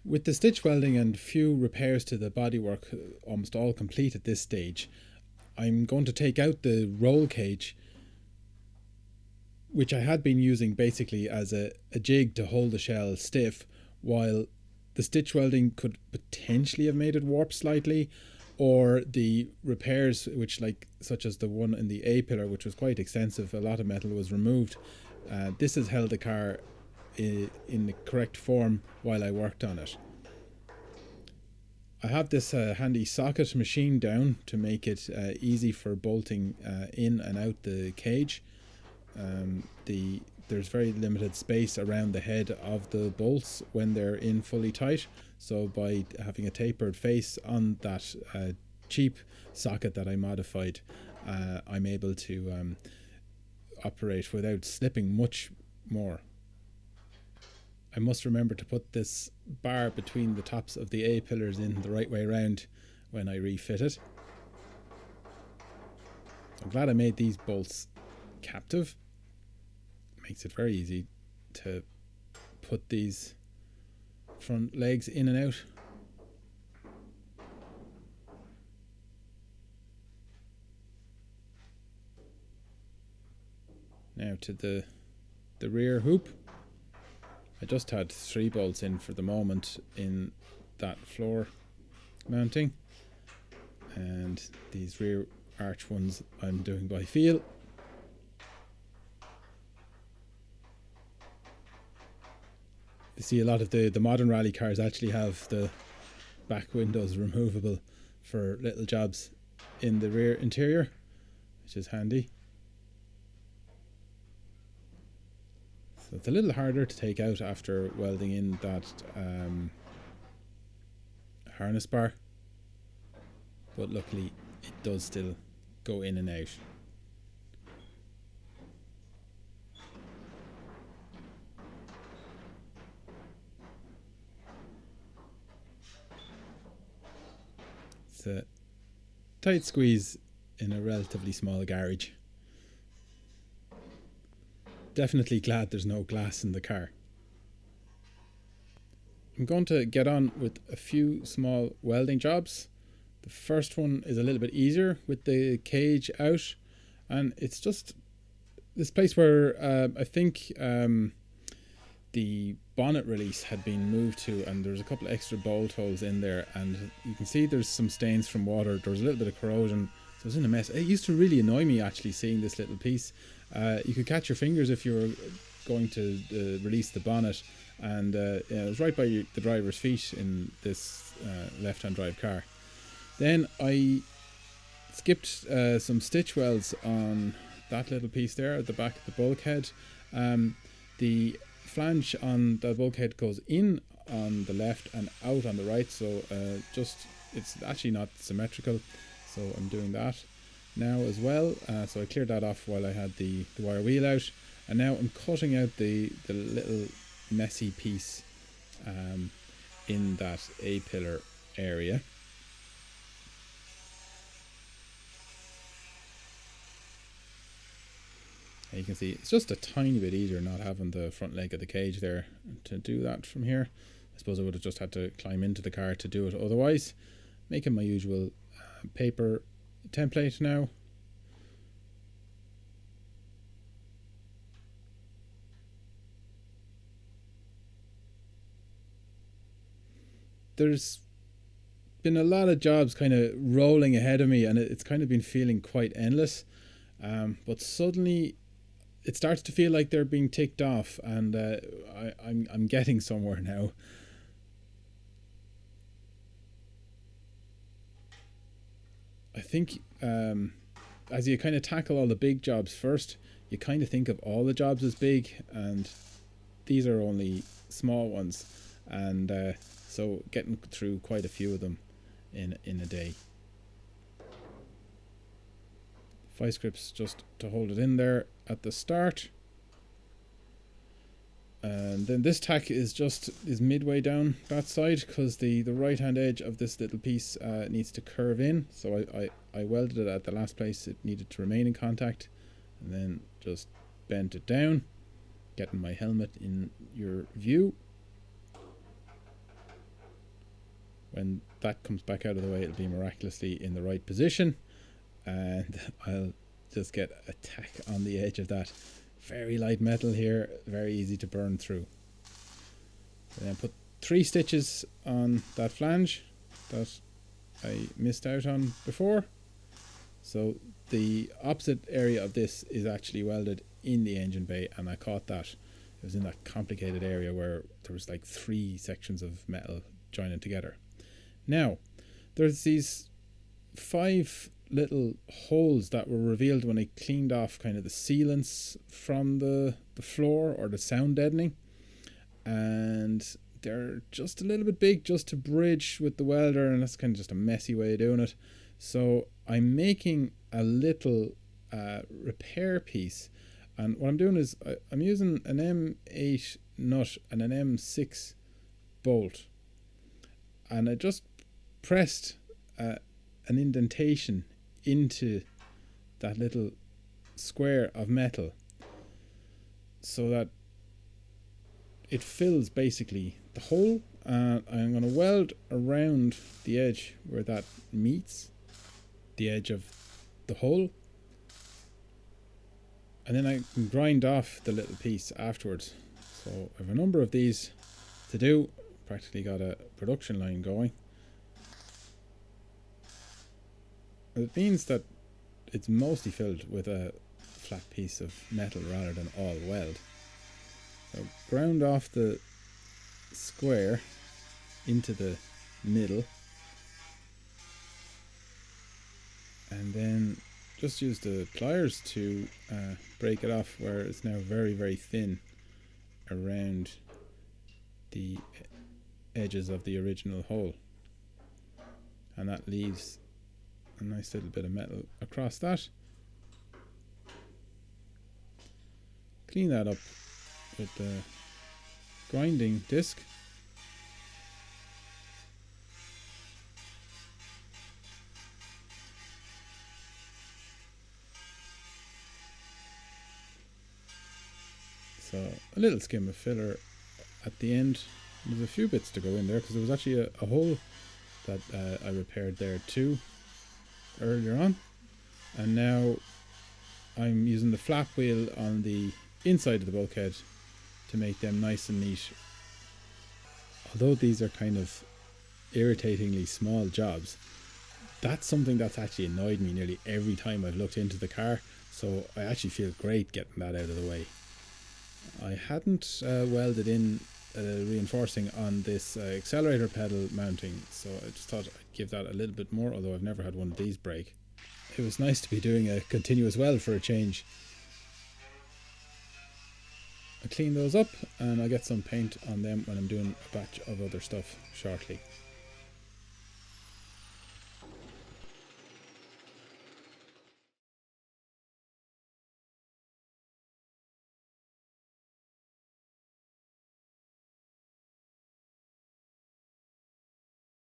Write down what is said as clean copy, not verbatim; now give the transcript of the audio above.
With the stitch welding and few repairs to the bodywork almost all complete at this stage, I'm going to take out the roll cage, which I had been using basically as a jig to hold the shell stiff, while the stitch welding could potentially have made it warp slightly, or the repairs, which such as the one in the A pillar, which was quite extensive, a lot of metal was removed. This has held the car in the correct form while I worked on it. I have this handy socket machine down to make it easy for bolting in and out the cage. There's very limited space around the head of the bolts when they're in fully tight, so by having a tapered face on that cheap socket that I modified, I'm able to operate without slipping much more. I must remember to put this bar between the tops of the A pillars in the right way around when I refit it. I'm glad I made these bolts captive. Makes it very easy to put these front legs in and out. Now to the rear hoop. I just had 3 bolts in for the moment in that floor mounting, and these rear arch ones I'm doing by feel. You see a lot of the modern rally cars actually have the back windows removable for little jobs in the rear interior, which is handy. So it's a little harder to take out after welding in that harness bar, but luckily it does still go in and out. It's a tight squeeze in a relatively small garage. Definitely glad there's no glass in the car. I'm going to get on with a few small welding jobs. The first one is a little bit easier with the cage out, and it's just this place where I think the bonnet release had been moved to, and there's a couple of extra bolt holes in there, and you can see there's some stains from water. There was a little bit of corrosion, so it was in a mess. It used to really annoy me actually seeing this little piece. You could catch your fingers if you were going to release the bonnet, and it was right by the driver's feet in this left-hand drive car. Then I skipped some stitch welds on that little piece there at the back of the bulkhead. The flange on the bulkhead goes in on the left and out on the right, so it's actually not symmetrical, so I'm doing that now as well. So I cleared that off while I had the wire wheel out, and now I'm cutting out the little messy piece in that A pillar area. And you can see it's just a tiny bit easier not having the front leg of the cage there to do that from here. I suppose I would have just had to climb into the car to do it otherwise. Making my usual paper template now. There's been a lot of jobs kind of rolling ahead of me, and it's kind of been feeling quite endless, but suddenly it starts to feel like they're being ticked off, and I'm getting somewhere now. I think as you kind of tackle all the big jobs first, you kind of think of all the jobs as big, and these are only small ones, and so getting through quite a few of them in a day. Vice grips just to hold it in there at the start, and then this tack is midway down that side, because the right hand edge of this little piece needs to curve in, so I welded it at the last place it needed to remain in contact, and then just bent it down, getting my helmet in your view. When that comes back out of the way, it'll be miraculously in the right position, and I'll just get a tack on the edge of that. Very light metal here, very easy to burn through. And then put 3 stitches on that flange that I missed out on before. So the opposite area of this is actually welded in the engine bay, and I caught that. It was in that complicated area where there was like 3 sections of metal joining together. Now, there's these 5 little holes that were revealed when I cleaned off kind of the sealants from the floor, or the sound deadening, and they're just a little bit big just to bridge with the welder, and that's kind of just a messy way of doing it. So I'm making a little repair piece, and what I'm doing is I'm using an M8 nut and an M6 bolt, and I just pressed an indentation into that little square of metal so that it fills basically the hole. I'm going to weld around the edge where that meets the edge of the hole, and then I can grind off the little piece afterwards. So I have a number of these to do. Practically got a production line going. It means that it's mostly filled with a flat piece of metal rather than all weld. So ground off the square into the middle, and then just use the pliers to break it off where it's now very, very thin around the edges of the original hole, and that leaves a nice little bit of metal across that. Clean that up with the grinding disc. So a little skim of filler at the end. There's a few bits to go in there because there was actually a hole that I repaired there too earlier on, and now I'm using the flap wheel on the inside of the bulkhead to make them nice and neat. Although these are kind of irritatingly small jobs, that's something that's actually annoyed me nearly every time I've looked into the car, so I actually feel great getting that out of the way. I hadn't welded in reinforcing on this accelerator pedal mounting, so I just thought I'd give that a little bit more, although I've never had one of these break. It was nice to be doing a continuous weld for a change. I clean those up and I'll get some paint on them when I'm doing a batch of other stuff shortly.